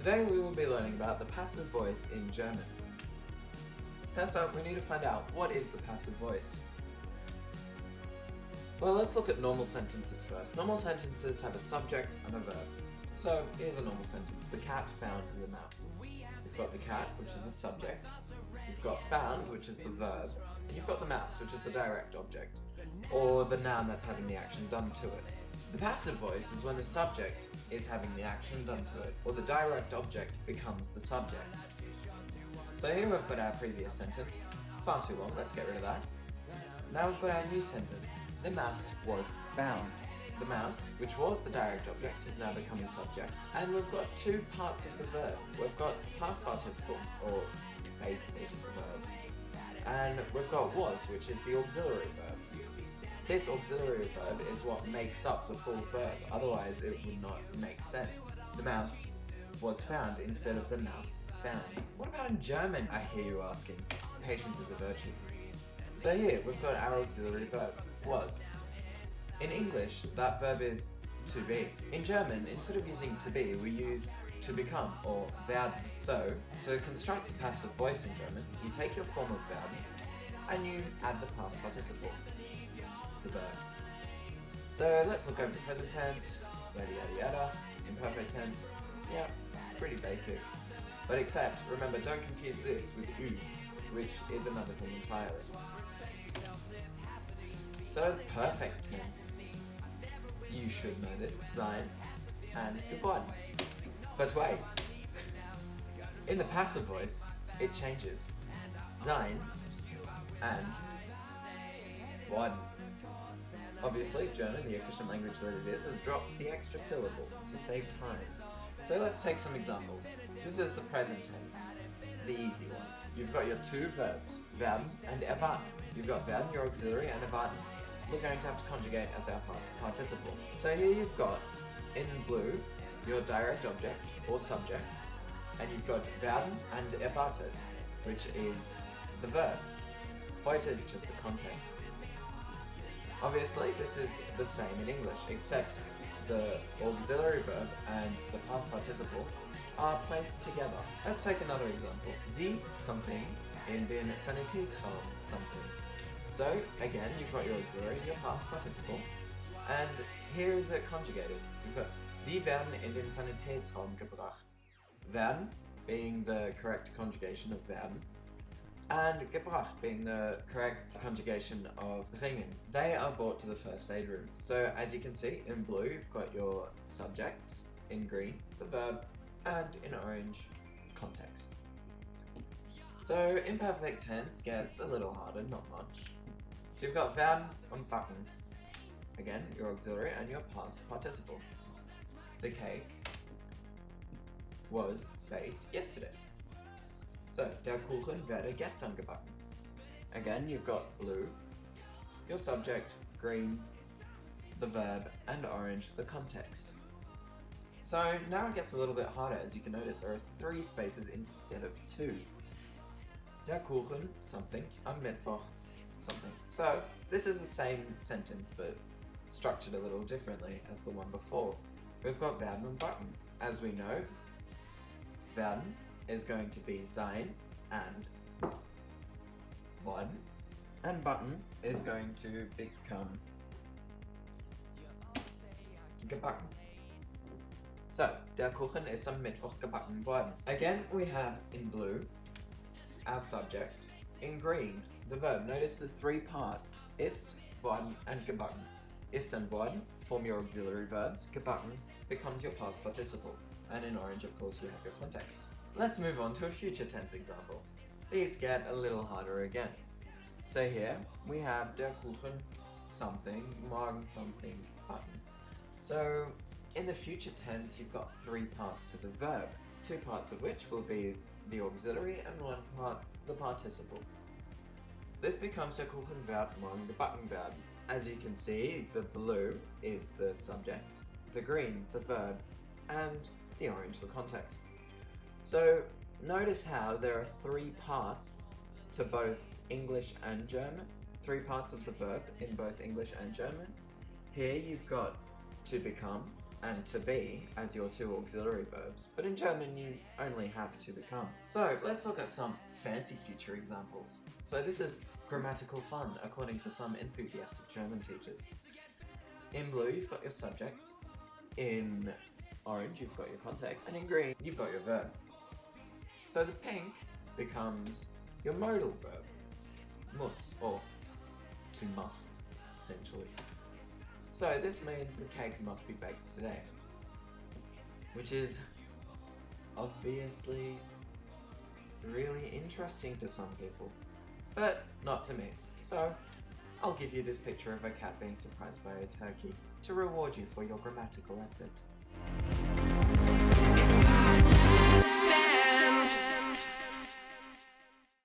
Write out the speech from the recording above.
Today we will be learning about the passive voice in German. First up, we need to find out what is the passive voice. Well, let's look at normal sentences first. Normal sentences have a subject and a verb. So here's a normal sentence. The cat found the mouse. You've got the cat, which is the subject. You've got found, which is the verb. And you've got the mouse, which is the direct object, or the noun that's having the action done to it. The passive voice is when the subject is having the action done to it, or the direct object becomes the subject. So here we've got our previous sentence. Far too long, let's get rid of that. Now we've got our new sentence. The mouse was found. The mouse, which was the direct object, has now become the subject. And we've got two parts of the verb. We've got past participle, or basically just the verb. And we've got was, which is the auxiliary verb. This auxiliary verb is what makes up the full verb, otherwise it would not make sense. The mouse was found instead of the mouse found. What about in German, I hear you asking? Patience is a virtue. So here, we've got our auxiliary verb, was. In English, that verb is to be. In German, instead of using to be, we use to become, or werden. So, to construct the passive voice in German, you take your form of werden, and you add the past participle, the verb. So let's look over the present tense, yada yada yada, imperfect tense, yeah, pretty basic. But except, remember, don't confuse this with ü, which is another thing entirely. So, perfect tense. You should know this, sein and geworden. But wait, in the passive voice, it changes. Sein and worden. Obviously, German, the efficient language that it is, has dropped the extra syllable to save time. So let's take some examples. This is the present tense, the easy ones. You've got your two verbs, werden and erwarten. You've got werden, your auxiliary, and erwarten. We're going to have to conjugate as our past participle. So here you've got, in blue, your direct object, or subject, and you've got werden and erwartet, which is the verb. Heute is just the context. Obviously, this is the same in English, except the auxiliary verb and the past participle are placed together. Let's take another example. Sie something in den Sanitätsraum something. So, again, you've got your auxiliary and your past participle, and here is it conjugated. You've got Sie werden in den Sanitätsraum gebracht. Werden being the correct conjugation of werden, and gebracht being the correct conjugation of bringen. They are brought to the first aid room. So, as you can see, in blue you've got your subject, in green the verb, and in orange, context. So, imperfect tense gets a little harder, not much. So you've got werden und backen. Again, your auxiliary and your past participle. The cake was baked yesterday. So, der Kuchen werde gestern gebacken. Again, you've got blue, your subject, green, the verb, and orange, the context. So now it gets a little bit harder. As you can notice, there are 3 spaces instead of 2. Der Kuchen, something, am Mittwoch, something. So this is the same sentence, but structured a little differently as the one before. We've got werden and backen. As we know, werden is going to be sein and worden, and backen is going to become gebacken. So, der Kuchen ist am Mittwoch gebacken worden. Again, we have in blue our subject, in green the verb. Notice the 3 parts, ist, worden, and gebacken. Ist and worden form your auxiliary verbs, gebacken becomes your past participle, and in orange, of course, you have your context. Let's move on to a future tense example. These get a little harder again. So here, we have der Kuchen, something, morgen something, backen. So, in the future tense, you've got 3 parts to the verb, 2 parts of which will be the auxiliary and 1 part the participle. This becomes der Kuchen wird morgen gebacken werden. As you can see, the blue is the subject, the green the verb, and the orange the context. So notice how there are 3 parts to both English and German, 3 parts of the verb in both English and German. Here you've got to become, and to be as your two auxiliary verbs, but in German you only have to become. So let's look at some fancy future examples. So this is grammatical fun according to some enthusiastic German teachers. In blue you've got your subject, in orange you've got your context, and in green you've got your verb. So the pink becomes your modal verb, muss, or to must, essentially. So this means the cake must be baked today, which is obviously really interesting to some people, but not to me. So I'll give you this picture of a cat being surprised by a turkey to reward you for your grammatical effort.